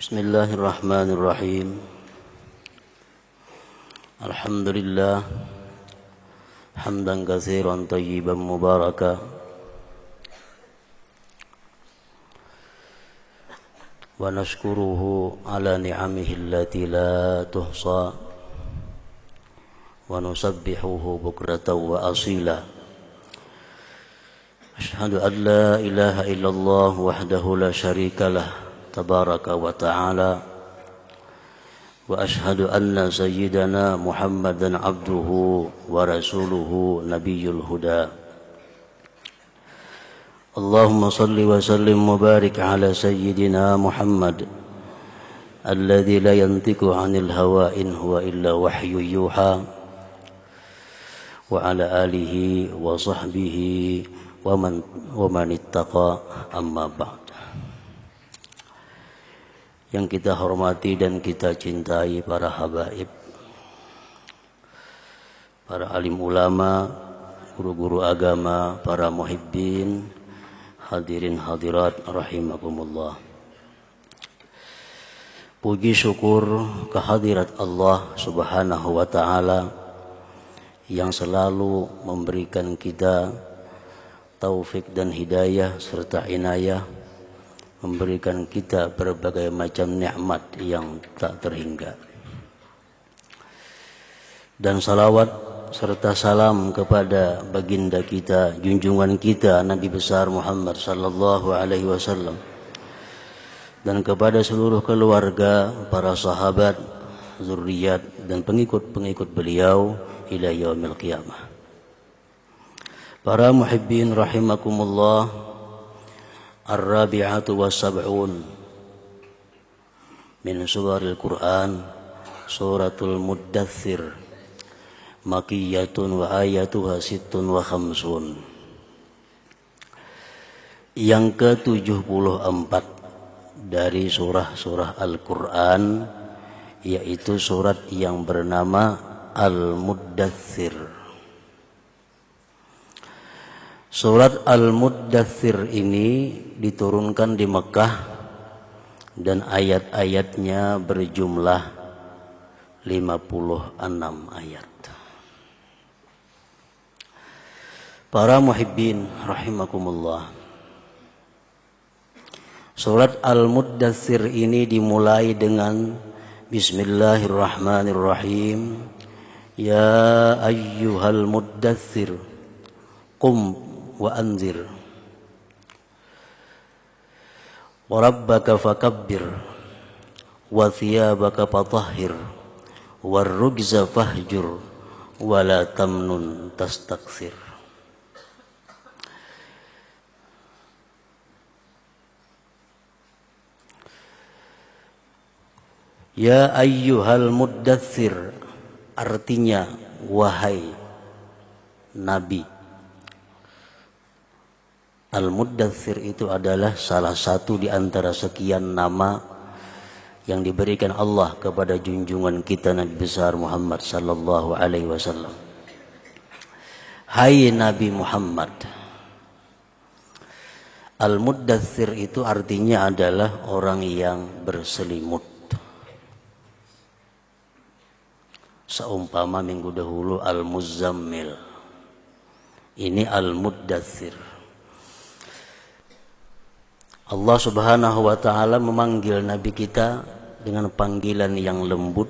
Bismillahirrahmanirrahim. Alhamdulillah hamdan katsiran thayyiban mubaraka wa nashkuruhu ala ni'amihi allati la tuhsa wa nusabbihuhu bukratan wa asila. Ashhadu an la ilaha illallah wahdahu la syarika lah tabaraka wa ta'ala wa ashhadu anna sayyidana Muhammadan abduhu wa rasuluhu nabiyyul huda. Allahumma salli wa sallim mubarik ala sayyidina Muhammad alladhi la yantiku 'anil hawa in huwa illa wahyu yuha wa ala alihi wa sahbihi wa man ittaqa amma ba'd. Yang kita hormati dan kita cintai para habaib, para alim ulama, guru-guru agama, para muhibbin, hadirin hadirat rahimakumullah. Puji syukur kehadirat Allah Subhanahu wa ta'ala yang selalu memberikan kita taufik dan hidayah serta inayah, memberikan kita berbagai macam nikmat yang tak terhingga. Dan salawat serta salam kepada baginda kita, junjungan kita Nabi besar Muhammad sallallahu alaihi wasallam, dan kepada seluruh keluarga, para sahabat, zuriat dan pengikut-pengikut beliau ila yaumil qiyamah. Para muhibbin rahimakumullah, Ar-Rabi'atu was-Sab'un min surahil Qur'an, suratul Muddathir, Makiyyatun wa ayatuha sittun wa khamsun. Yang ke-74 dari surah-surah Al-Qur'an, yaitu surat yang bernama Al-Muddathir. Surat Al-Muddathir ini diturunkan di Mekah dan ayat-ayatnya berjumlah 56 ayat. Para muhibbin rahimakumullah, surat Al-Muddathir ini dimulai dengan Bismillahirrahmanirrahim. Ya ayyuhal muddathir qum wa anzir wa rabbaka fakabbir wa thiyabaka fatahhir war rujza fahjur wa la tamnun tastakthir. Ya ayyuhal muddathir, artinya wahai Nabi. Al-Muddathir itu adalah salah satu di antara sekian nama yang diberikan Allah kepada junjungan kita Nabi besar Muhammad sallallahu alaihi wasallam. Hai Nabi Muhammad. Al-Muddathir itu artinya adalah orang yang berselimut. Seumpama minggu dahulu Al-Muzammil, ini Al-Muddathir. Allah Subhanahu wa ta'ala memanggil Nabi kita dengan panggilan yang lembut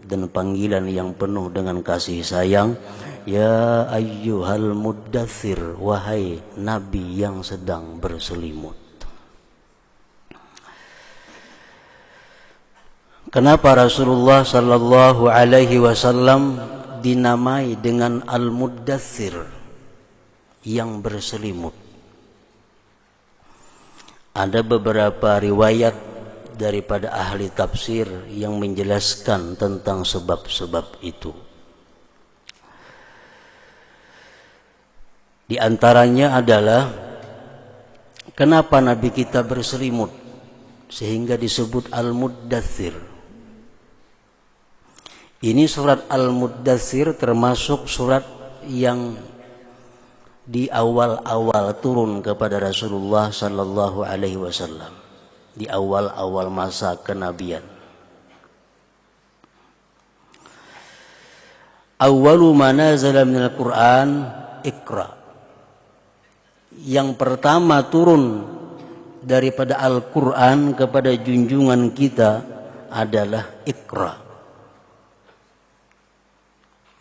dan panggilan yang penuh dengan kasih sayang. Ya ayyuhal muddathir, wahai Nabi yang sedang berselimut. Kenapa Rasulullah sallallahu alaihi wasallam dinamai dengan Al-Muddathir, yang berselimut? Ada beberapa riwayat daripada ahli tafsir yang menjelaskan tentang sebab-sebab itu. Di antaranya adalah kenapa Nabi kita berselimut sehingga disebut Al-Muddathir. Ini surat Al-Muddathir termasuk surat yang di awal-awal turun kepada Rasulullah sallallahu alaihi wasallam. di awal-awal masa kenabian. Awwalu ma nazala minal Qur'an Iqra. Yang pertama turun daripada Al-Qur'an kepada junjungan kita adalah Iqra.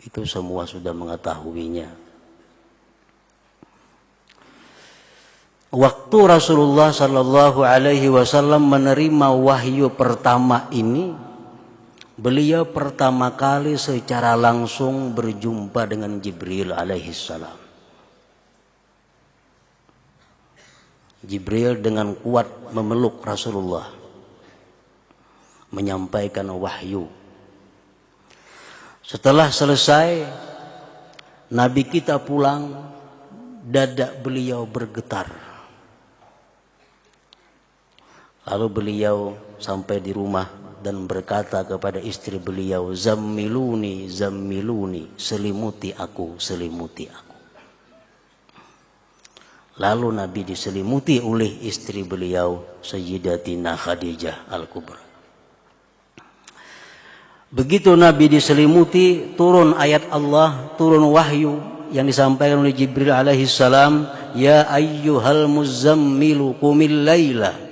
Itu semua sudah mengetahuinya. Waktu Rasulullah sallallahu alaihi wasallam menerima wahyu pertama ini, beliau pertama kali secara langsung berjumpa dengan Jibril alaihissalam. Jibril dengan kuat memeluk Rasulullah, menyampaikan wahyu. Setelah selesai, Nabi kita pulang, dada beliau bergetar. Lalu beliau sampai di rumah dan berkata kepada istri beliau, "Zammiluni, zammiluni, selimuti aku, selimuti aku." Lalu Nabi diselimuti oleh istri beliau, Sayyidatina Khadijah Al-Kubra. Begitu Nabi diselimuti, turun ayat Allah, turun wahyu yang disampaikan oleh Jibril alaihissalam, "Ya ayyuhal muzammilu qumil laila."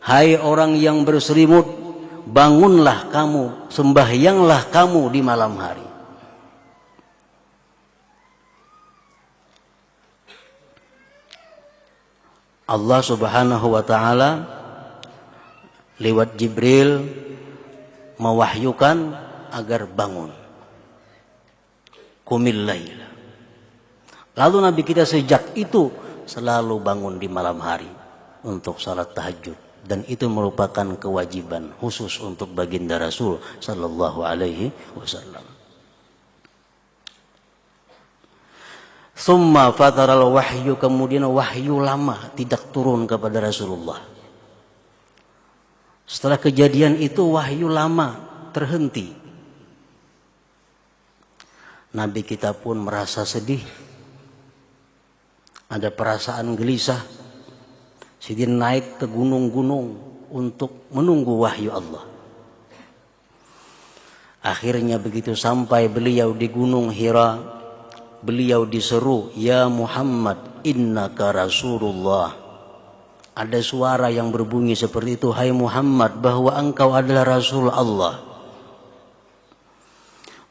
Hai orang yang berselimut, bangunlah kamu, sembahyanglah kamu di malam hari. Allah Subhanahu wa taala lewat Jibril mewahyukan agar bangun. Qumil laila. Lalu Nabi kita sejak itu selalu bangun di malam hari untuk salat tahajud, dan itu merupakan kewajiban khusus untuk baginda Rasul sallallahu alaihi wasallam. Summa fataral wahyu, kemudian wahyu lama tidak turun kepada Rasulullah. Setelah kejadian itu wahyu lama terhenti. Nabi kita pun merasa sedih. Ada perasaan gelisah. Sidin naik ke gunung-gunung untuk menunggu wahyu Allah. Akhirnya begitu sampai beliau di Gunung Hira, beliau diseru, "Ya Muhammad, innaka Rasulullah." Ada suara yang berbunyi seperti itu, "Hai Muhammad, bahwa engkau adalah Rasul Allah."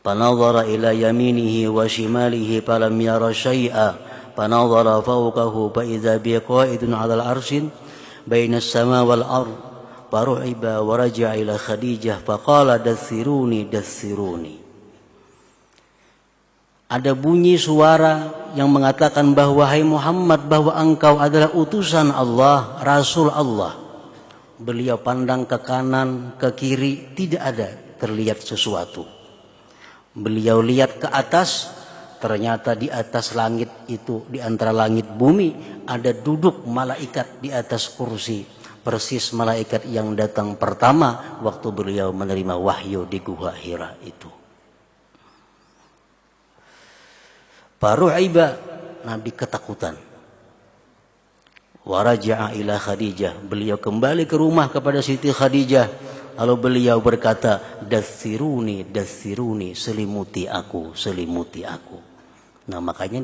Fanadhara ila yaminihi wa shimalihi falam yara syai'a. Fanadhara fawqahu fa idza bi qa'idun 'alal 'arsyin baina as-sama' wal ard. Faru'iba wa raja'a ila Khadijah faqala dathiruni dathiruni. Ada bunyi suara yang mengatakan bahwa, "Hai Muhammad, bahwa engkau adalah utusan Allah, Rasul Allah." Beliau pandang ke kanan, ke kiri, tidak ada terlihat sesuatu. Beliau lihat ke atas, ternyata di atas langit itu, di antara langit bumi, ada duduk malaikat di atas kursi. Persis malaikat yang datang pertama waktu beliau menerima wahyu di Gua Hira itu. Faru'iba, Nabi ketakutan. Wa raja'a ila Khadijah, beliau kembali ke rumah kepada Siti Khadijah. Lalu beliau berkata, "Dathiruni, dathiruni, selimuti aku, selimuti aku." Nah, makanya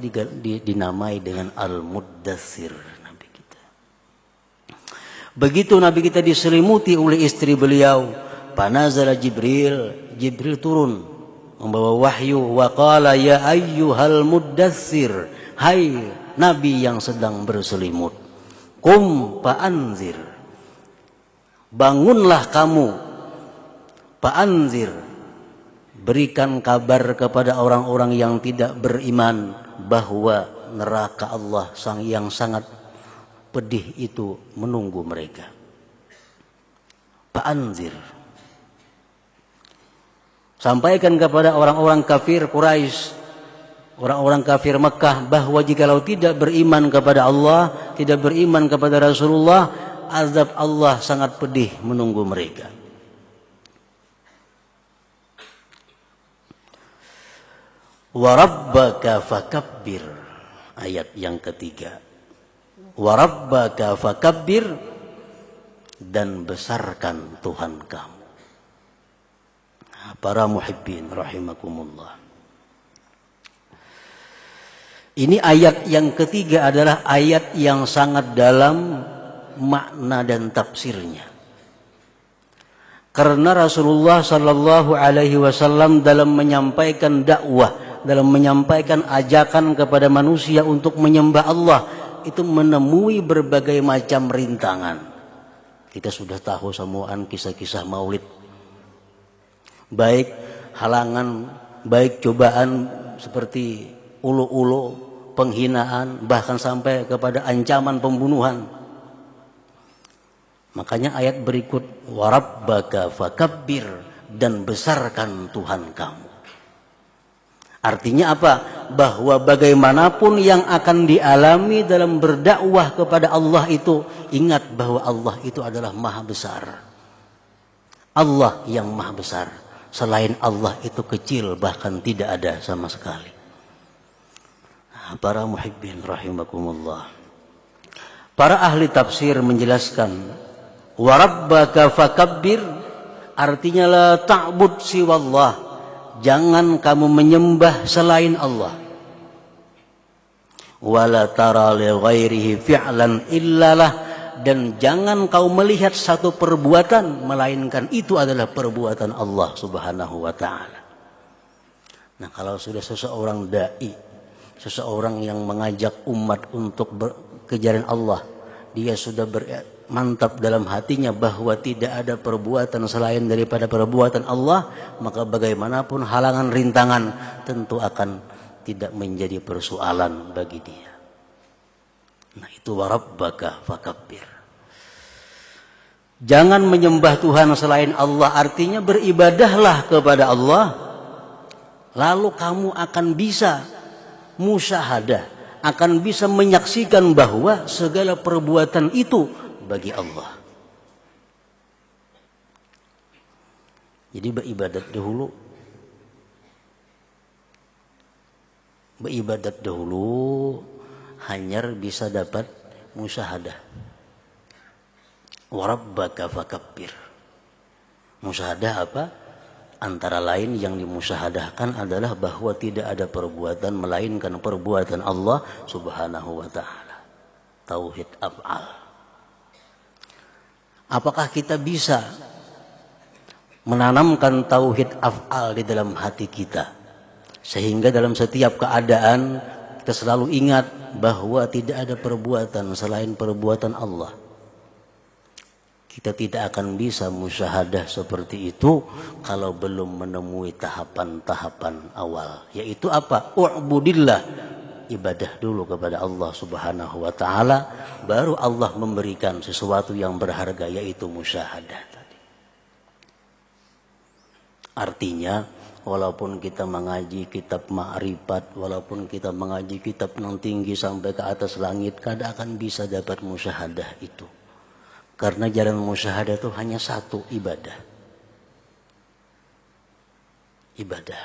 dinamai dengan Al-Muddathir Nabi kita. Begitu Nabi kita diselimuti oleh istri beliau, panazala Jibril, Jibril turun membawa wahyu, wa qala ya ayyuhal muddathir, hai Nabi yang sedang berselimut, qum fa'anzir, bangunlah kamu, fa'anzir, berikan kabar kepada orang-orang yang tidak beriman bahwa neraka Allah yang sangat pedih itu menunggu mereka. Fa'anzir, sampaikan kepada orang-orang kafir Quraisy, orang-orang kafir Mekah, bahwa jikalau tidak beriman kepada Allah, tidak beriman kepada Rasulullah, azab Allah sangat pedih menunggu mereka. Wa rabbaka fakabbir, ayat yang ketiga. Wa rabbaka fakabbir, dan besarkan Tuhan kamu. Para muhibbin rahimakumullah. Ini ayat yang ketiga adalah ayat yang sangat dalam makna dan tafsirnya. Karena Rasulullah sallallahu alaihi wasallam dalam menyampaikan dakwah, dalam menyampaikan ajakan kepada manusia untuk menyembah Allah, itu menemui berbagai macam rintangan. Kita sudah tahu semuaan kisah-kisah Maulid. Baik halangan, baik cobaan seperti ulu-ulu, penghinaan, bahkan sampai kepada ancaman pembunuhan. Makanya ayat berikut, warabbaka fakabbir, dan besarkan Tuhan kamu. Artinya apa? Bahwa bagaimanapun yang akan dialami dalam berdakwah kepada Allah itu, ingat bahwa Allah itu adalah maha besar. Allah yang maha besar. Selain Allah itu kecil, bahkan tidak ada sama sekali. Para muhibbin rahimakumullah. Para ahli tafsir menjelaskan, warabbaka fakabbir, artinya la ta'bud siwallah, jangan kamu menyembah selain Allah. Wala tara li ghairihi fi'lan illalah, dan jangan kau melihat satu perbuatan melainkan itu adalah perbuatan Allah Subhanahu wa taala. Nah, kalau sudah seseorang dai, seseorang yang mengajak umat untuk kejaran Allah, dia sudah mantap dalam hatinya bahwa tidak ada perbuatan selain daripada perbuatan Allah, maka bagaimanapun halangan rintangan tentu akan tidak menjadi persoalan bagi dia. Nah, itu warabbaka fakabbir. Jangan menyembah Tuhan selain Allah, artinya beribadahlah kepada Allah, lalu kamu akan bisa musyahadah, akan bisa menyaksikan bahwa segala perbuatan itu bagi Allah. Jadi beribadat dahulu hanya bisa dapat musyahadah. Warabbaka fakabbir. Musyahadah apa? Antara lain yang dimusyahadahkan adalah bahwa tidak ada perbuatan melainkan perbuatan Allah Subhanahu wa taala. Tauhid af'al. Apakah kita bisa menanamkan tauhid af'al di dalam hati kita sehingga dalam setiap keadaan kita selalu ingat bahwa tidak ada perbuatan selain perbuatan Allah? Kita tidak akan bisa musyahadah seperti itu kalau belum menemui tahapan-tahapan awal. Yaitu apa? U'budillah. Ibadah dulu kepada Allah Subhanahu wa ta'ala. Baru Allah memberikan sesuatu yang berharga, yaitu musyahadah tadi. Artinya, walaupun kita mengaji kitab ma'rifat, walaupun kita mengaji kitab yang tinggi sampai ke atas langit, kada akan bisa dapat musyahadah itu. Karena jalan musyahadah itu hanya satu, ibadah. Ibadah.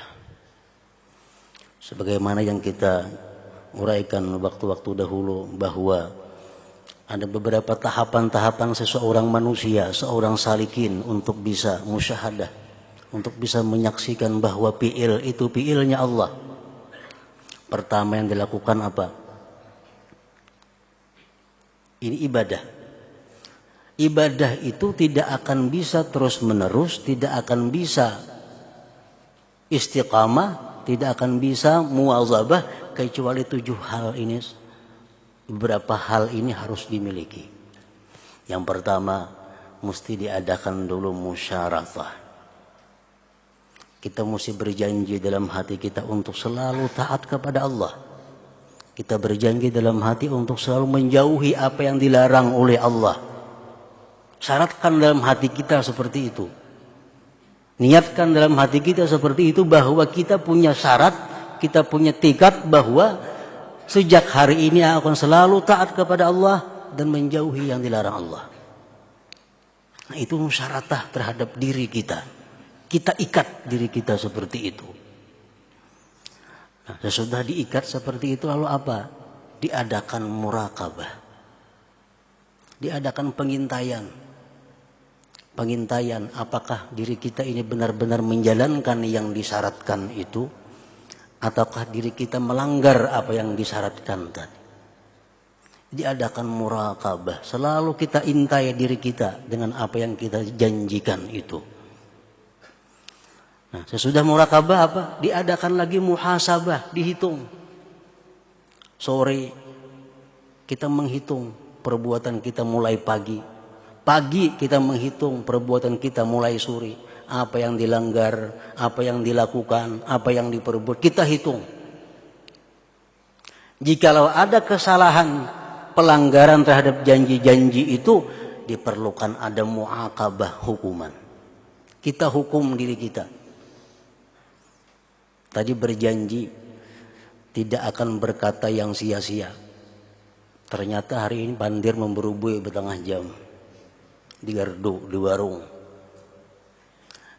Sebagaimana yang kita uraikan waktu-waktu dahulu bahwa ada beberapa tahapan-tahapan seseorang manusia, seorang salikin untuk bisa musyahadah, untuk bisa menyaksikan bahwa fi'il itu fi'ilnya Allah. Pertama yang dilakukan apa? Ini ibadah. Ibadah itu tidak akan bisa terus-menerus, tidak akan bisa istiqamah, tidak akan bisa muwazabah kecuali 7 hal ini. Beberapa hal ini harus dimiliki. Yang pertama, mesti diadakan dulu musyaratah. Kita mesti berjanji dalam hati kita untuk selalu taat kepada Allah. Kita berjanji dalam hati untuk selalu menjauhi apa yang dilarang oleh Allah. Syaratkan dalam hati kita seperti itu. Niatkan dalam hati kita seperti itu bahwa kita punya syarat, kita punya tekad bahwa sejak hari ini akan selalu taat kepada Allah dan menjauhi yang dilarang Allah. Nah, itu musyaratah terhadap diri kita. Kita ikat diri kita seperti itu. Nah, sesudah diikat seperti itu lalu apa? Diadakan muraqabah. Diadakan pengintaian. pengintaian apakah diri kita ini benar-benar menjalankan yang disyaratkan itu, ataukah diri kita melanggar apa yang disyaratkan tadi. Diadakan muraqabah, selalu kita intai diri kita dengan apa yang kita janjikan itu. Nah, sesudah muraqabah apa? Diadakan lagi muhasabah, dihitung. Sore kita menghitung perbuatan kita mulai pagi. Pagi kita menghitung perbuatan kita mulai sore. Apa yang dilanggar, apa yang dilakukan, apa yang diperbuat, kita hitung. Jikalau ada kesalahan, pelanggaran terhadap janji-janji itu, diperlukan ada mu'aqabah, hukuman. Kita hukum diri kita. Tadi berjanji tidak akan berkata yang sia-sia. Ternyata hari ini bandir memberubui bertengah jam di gardu, di warung.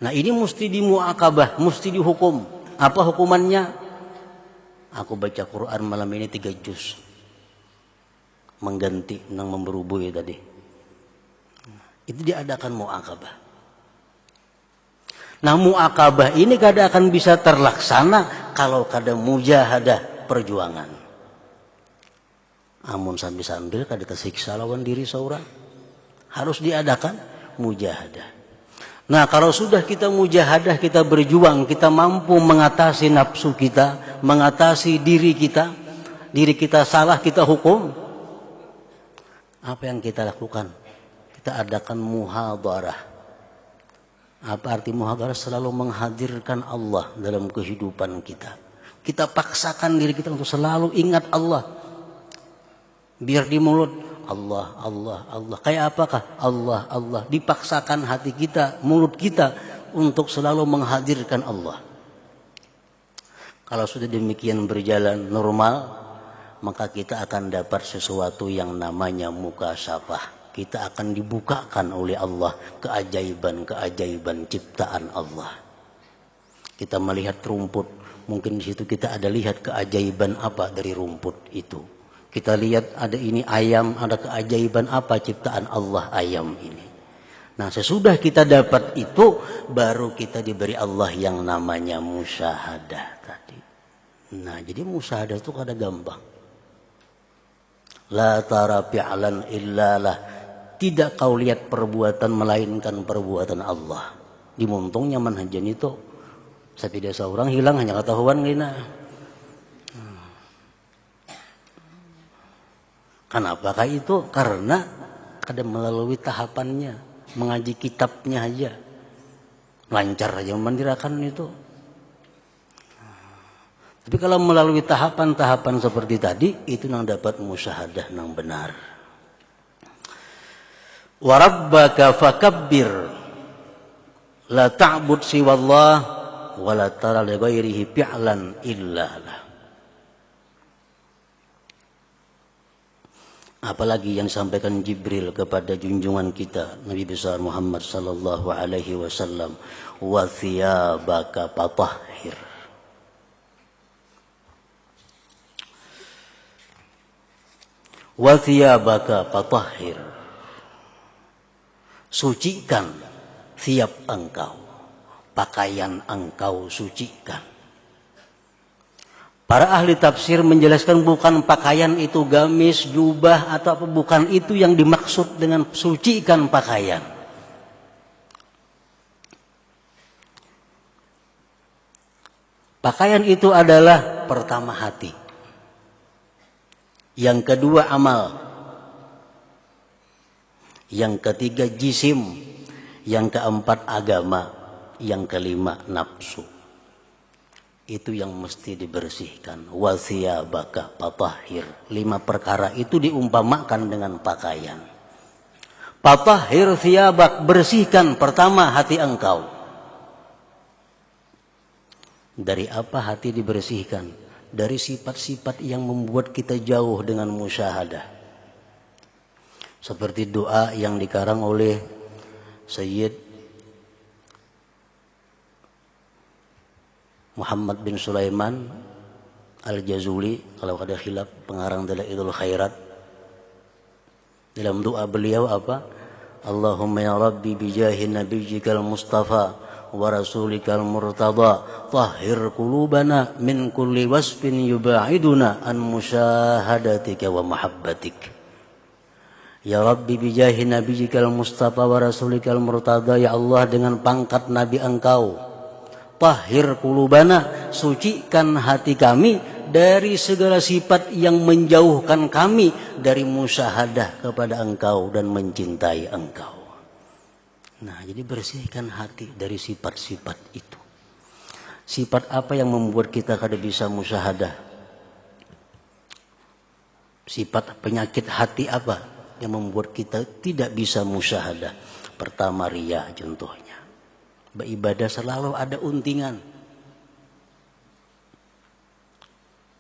Nah, ini mesti dimu'aqabah, mesti dihukum. Apa hukumannya? Aku baca Quran malam ini 3 juz. Mengganti yang memberubui tadi. Itu diadakan mu'aqabah. Nah, mu'aqabah ini kada akan bisa terlaksana kalau kada mujahadah, perjuangan. Amun sambil-sambil kada tersiksa lawan diri seorang. Harus diadakan mujahadah. Nah, kalau sudah kita mujahadah, kita berjuang, kita mampu mengatasi nafsu kita, mengatasi diri kita salah, kita hukum. Apa yang kita lakukan? Kita adakan muhadarah. Apa arti muhadarah? Selalu menghadirkan Allah dalam kehidupan kita. Kita paksakan diri kita untuk selalu ingat Allah. Biar di mulut Allah, Allah, Allah. Kayak apakah? Allah, Allah. Dipaksakan hati kita, mulut kita untuk selalu menghadirkan Allah. Kalau sudah demikian berjalan normal, maka kita akan dapat sesuatu yang namanya mukasyafah. Kita akan dibukakan oleh Allah keajaiban-keajaiban ciptaan Allah. Kita melihat rumput, mungkin di situ kita ada lihat keajaiban apa dari rumput itu. Kita lihat ada ini ayam, ada keajaiban apa ciptaan Allah ayam ini. Nah, sesudah kita dapat itu, baru kita diberi Allah yang namanya musyahadah tadi. Nah, jadi musyahadah itu kada gampang. La tara fi'lan illalah. Tidak kau lihat perbuatan melainkan perbuatan Allah. Dimuntungnya manhajan itu. Sapi desa orang hilang hanya ketahuan gina. Kenapa itu? Karena kada melalui tahapannya, mengaji kitabnya aja, lancar aja memandirakan itu. Tapi kalau melalui tahapan-tahapan seperti tadi, itu yang dapat musyahadah yang benar. Wa rabbaka fakabbir, la ta'bud siwallah, wa la tara li ghairihi fi'lan illa lah. Apalagi yang disampaikan Jibril kepada junjungan kita Nabi besar Muhammad sallallahu alaihi wasallam, wa thiyabaka fatahhir. Wa thiyabaka fatahhir. Sucikan thiyab engkau, pakaian engkau sucikan. Para ahli tafsir menjelaskan bukan pakaian itu gamis, jubah atau apa, bukan itu yang dimaksud dengan sucikan pakaian. Pakaian itu adalah pertama hati. Yang kedua amal. Yang ketiga jisim. Yang keempat agama. Yang kelima nafsu. Itu yang mesti dibersihkan. Wa thiyabaka fatahhir. 5 perkara itu diumpamakan dengan pakaian. Fatahhir thiyabak, bersihkan pertama hati engkau. Dari apa hati dibersihkan? Dari sifat-sifat yang membuat kita jauh dengan musyahadah. Seperti doa yang dikarang oleh Sayyid Muhammad bin Sulaiman Al-Jazuli, kalau ada khilaf, pengarang Dalailul Khairat. Dalam doa beliau apa? Allahumma ya Rabbi bijahi nabiyyikal mustafa wa rasulikal murtada tahhir qulubana min kulli wasfin yuba'iduna an musyahadatika wa mahabbatik. Ya Rabbi bijahi nabiyyikal mustafa wa rasulikal murtada, ya Allah dengan pangkat nabi engkau, tahhir qulubana, sucikan hati kami dari segala sifat yang menjauhkan kami dari musyahadah kepada engkau dan mencintai engkau. Nah, jadi bersihkan hati dari sifat-sifat itu. Sifat apa yang membuat kita kada bisa musyahadah? Sifat penyakit hati apa yang membuat kita tidak bisa musyahadah? Pertama, riya contohnya. Beribadah selalu ada untingan.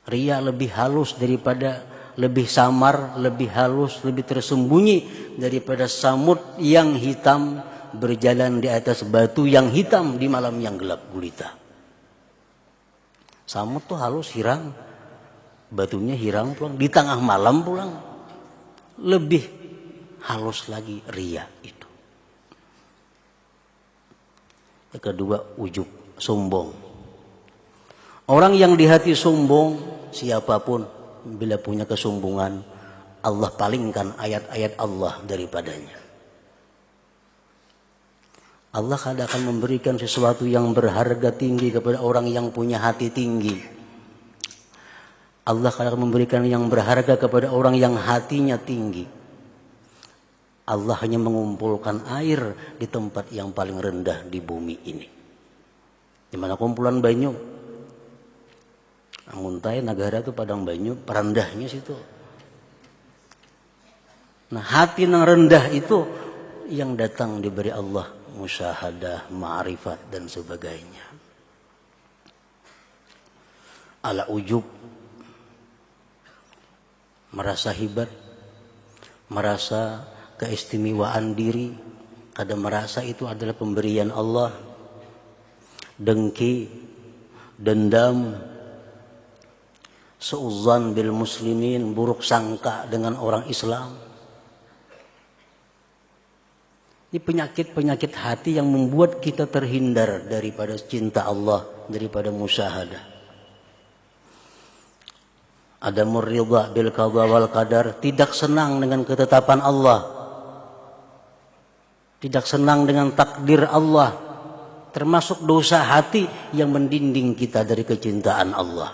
Riya lebih halus daripada, lebih samar, lebih halus, lebih tersembunyi daripada samud yang hitam berjalan di atas batu yang hitam di malam yang gelap gulita. Samud tuh halus, hirang, batunya hirang pulang, di tengah malam pulang. Lebih halus lagi riya itu. Yang kedua, ujub, sombong. Orang yang di hati sombong, siapapun bila punya kesombongan, Allah palingkan ayat-ayat Allah daripadanya. Allah kadang akan memberikan sesuatu yang berharga tinggi kepada orang yang punya hati tinggi. Allah akan memberikan yang berharga kepada orang yang hatinya tinggi. Allah hanya mengumpulkan air di tempat yang paling rendah di bumi ini. Di mana kumpulan banyu? Anguntai negara itu padang banyu, perandahnya situ. Nah, hati yang rendah itu yang datang diberi Allah musyahadah, ma'rifat dan sebagainya. Ala ujub, merasa hebat, merasa keistimewaan diri, kadang merasa itu adalah pemberian Allah. Dengki, dendam, suudzan bil muslimin, buruk sangka dengan orang Islam. Ini penyakit-penyakit hati yang membuat kita terhindar daripada cinta Allah, daripada musyahadah. Adamur ridha bil qadha wal qadar, tidak senang dengan ketetapan Allah, tidak senang dengan takdir Allah, termasuk dosa hati yang mendinding kita dari kecintaan Allah.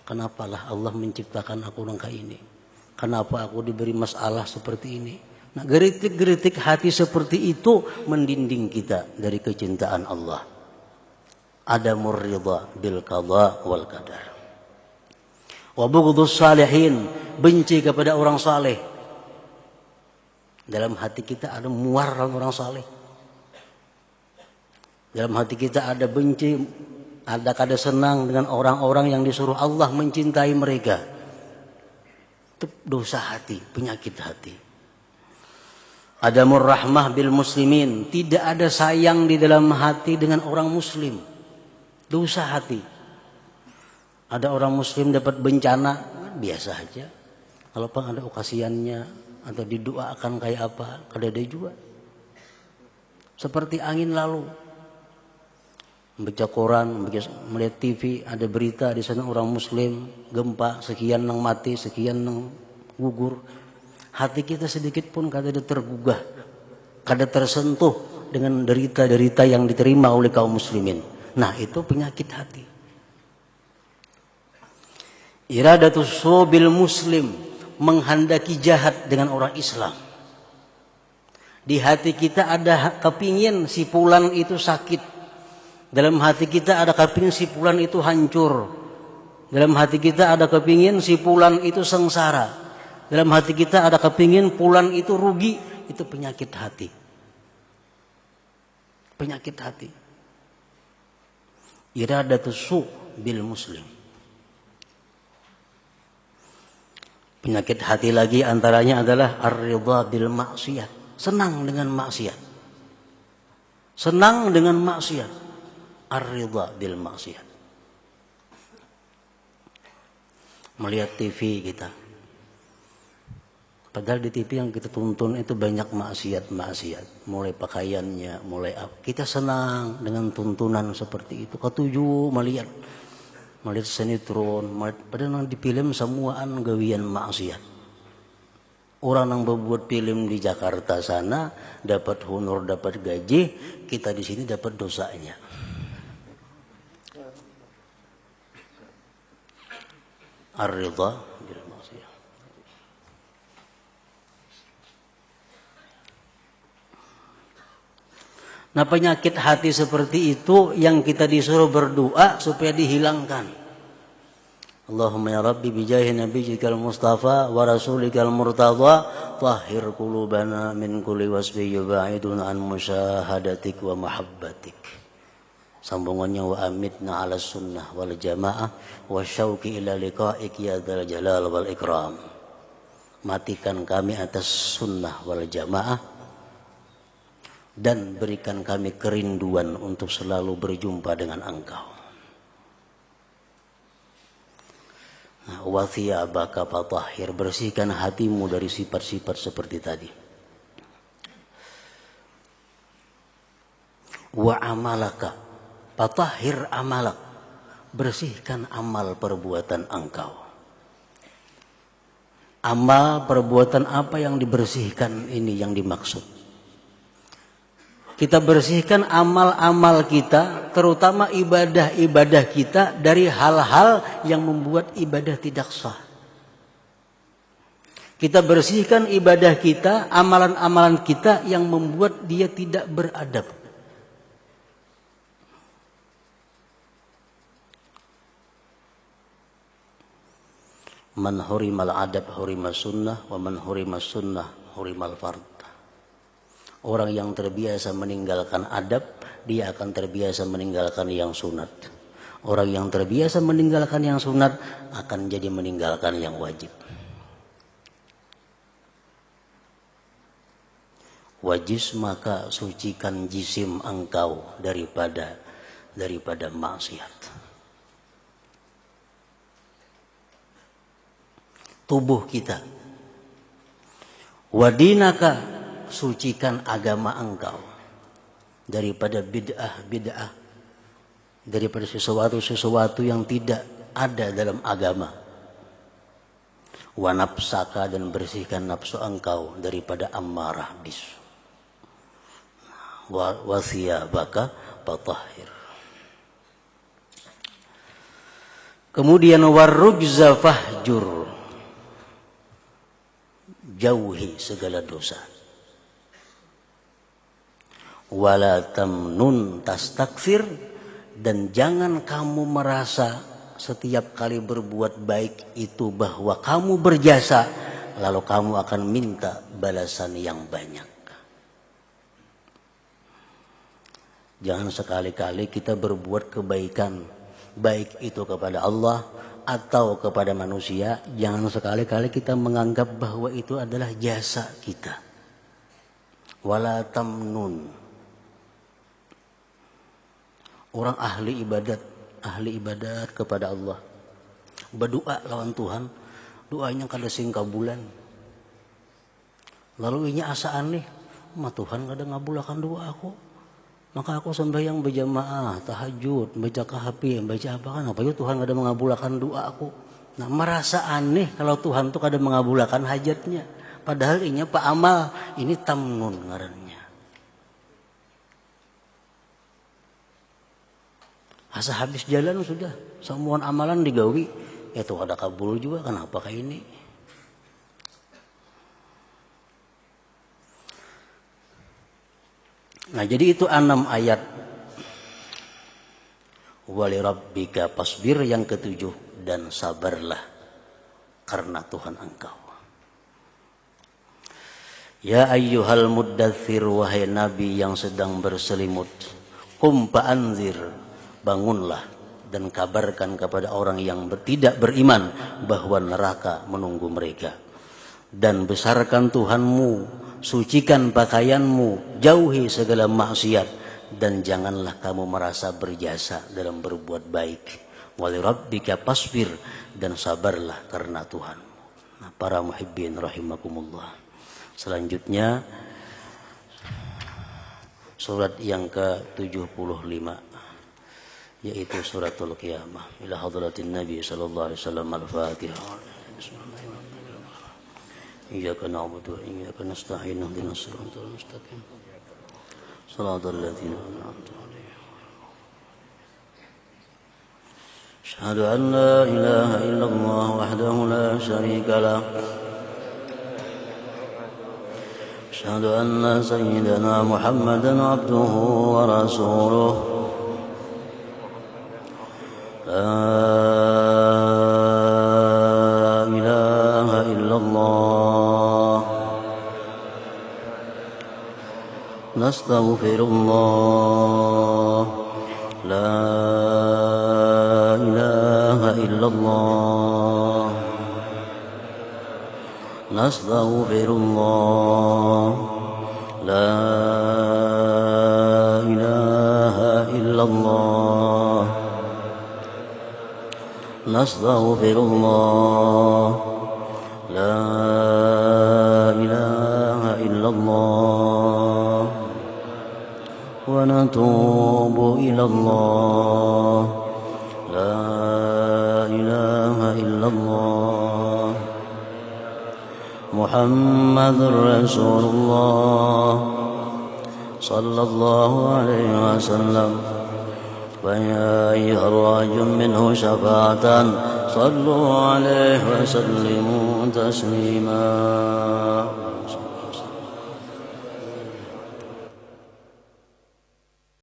Kenapalah Allah menciptakan aku nangka ini? Kenapa aku diberi masalah seperti ini? Nah, geritik-geritik hati seperti itu mendinding kita dari kecintaan Allah. Adamur ridha bil qadha wal qadar. Wa bughdus salihin, benci kepada orang saleh. Dalam hati kita ada muar orang saleh. Dalam hati kita ada benci, ada kada senang dengan orang-orang yang disuruh Allah mencintai mereka. Itu dosa hati, penyakit hati. Adamur rahmah bil muslimin, tidak ada sayang di dalam hati dengan orang muslim. Dosa hati. Ada orang muslim dapat bencana, biasa aja. Kalau pun ada okasiannya atau didoakan kayak apa, kada ada juga. Seperti angin lalu. Baca koran, melihat TV, ada berita di sana orang muslim gempa, sekian yang mati, sekian yang gugur. Hati kita sedikit pun kada ada tergugah, kada tersentuh dengan derita-derita yang diterima oleh kaum muslimin. Nah, itu penyakit hati. Iradatus subil muslim, menghendaki jahat dengan orang Islam. Di hati kita ada kepingin si fulan itu sakit. Dalam hati kita ada kepingin si fulan itu hancur. Dalam hati kita ada kepingin si fulan itu sengsara. Dalam hati kita ada kepingin fulan itu rugi. Itu penyakit hati. Penyakit hati. Iradatus subil muslim. Penyakit hati lagi antaranya adalah ar-ridha bil maksiyat. Senang dengan maksiat. Senang dengan maksiat. Ar-ridha bil maksiat. Melihat TV kita. Padahal di TV yang kita tonton itu banyak maksiat. Mulai pakaiannya, mulai apa. Kita senang dengan tuntunan seperti itu. Ketujuh melihat sinetron. Padahal di film semuaan gawian maksiat. Orang yang membuat film di Jakarta sana dapat honor, dapat gaji. Kita di sini dapat dosanya. Ar-ridha. Nah, penyakit hati seperti itu yang kita disuruh berdoa supaya dihilangkan. Allahumma ya Rabbi bijahi nabiyyikal mustafa wa rasulikal murtadha tahhir qulubana min kulli wasfi yubaiduna an musyahadatik wa mahabbatik. Sambungannya wa amitna ala sunnah wal jamaah wa syauqi ila liqa'ik ya dzal jalal wal ikram. Matikan kami atas sunnah wal jamaah dan berikan kami kerinduan untuk selalu berjumpa dengan Engkau. Nah, wa thiyabaka fatahhir, bersihkan hatimu dari sifat-sifat seperti tadi. Wa amalaka fatahhir amalak, bersihkan amal perbuatan engkau. Amal perbuatan apa yang dibersihkan ini yang dimaksud? Kita bersihkan amal-amal kita, terutama ibadah-ibadah kita dari hal-hal yang membuat ibadah tidak sah. Kita bersihkan ibadah kita, amalan-amalan kita yang membuat dia tidak beradab. Man hurimal adab hurimas sunnah, wa man hurimas sunnah hurimal fard. Orang yang terbiasa meninggalkan adab, dia akan terbiasa meninggalkan yang sunat. Orang yang terbiasa meninggalkan yang sunat akan jadi meninggalkan yang wajib. Wajis maka sucikan jisim engkau daripada maksiat. Tubuh kita. Wadinaka, sucikan agama engkau daripada bid'ah, daripada sesuatu yang tidak ada dalam agama. Wa nafsaka, dan bersihkan nafsu engkau daripada ammarah bisu. Wa thiyabaka fatahhir. Kemudian warrujza fahjur, jauhi segala dosa. Wala tamnun tastakfir, dan jangan kamu merasa setiap kali berbuat baik itu bahwa kamu berjasa lalu kamu akan minta balasan yang banyak. Jangan sekali-kali kita berbuat kebaikan, baik itu kepada Allah atau kepada manusia, jangan sekali-kali kita menganggap bahwa itu adalah jasa kita. Wala tamnun. Orang ahli ibadat kepada Allah, berdoa lawan Tuhan, doanya kada sing kabulan. Lalu inya asa aneh, mah Tuhan kada ngabulakan doa aku. Maka aku sembahyang berjamaah, tahajud, baca kahfi, baca apa kan, apa ya Tuhan kada mengabulakan doa aku. Nah, merasa aneh kalau Tuhan tuh kada mengabulakan hajatnya. Padahal inya pak amal, ini tamnun ngarannya. Asa habis jalan sudah, semua amalan digawi, ya tuh ada kabul juga, kenapa kayak ini? Nah, jadi itu 6 ayat. Wali rabbika pasbir, yang ke-7, dan sabarlah karena Tuhan engkau. Ya ayyuhal muddathir, wahai nabi yang sedang berselimut, qum fa'anzir, bangunlah dan kabarkan kepada orang yang tidak beriman bahwa neraka menunggu mereka. Dan besarkan Tuhanmu, sucikan pakaianmu, jauhi segala maksiat, dan janganlah kamu merasa berjasa dalam berbuat baik. Wali rabbika pasbir, dan sabarlah karena Tuhanmu. para muhibbin rahimakumullah. Selanjutnya surat yang ke-75 yaitu suratul Qiyamah. Ila hadratin Nabi sallallahu alaihi wasallam al-Fatihah. Iyyaka na'budu wa iyyaka nasta'in ihdinas siratal mustaqim. Shiratal ladzina an'amta 'alaihim. Asyhadu an la ilaha illallah wahdahu la syarika lah. Asyhadu anna sayyidana Muhammadan 'abduhu wa rasuluh. La ilaha illallah. Nastaghfirullah. La ilaha illallah. Nastaghfirullah. La ilaha illallah. Nastaghfirullah. La ilaha illallah. Wa natubu ilallah. La ilaha illallah. Muhammadur Rasulullah sallallahu alaihi wasallam. ويا أيها الراجل منه شفاعة صلوا عليه وسلموا تسليما.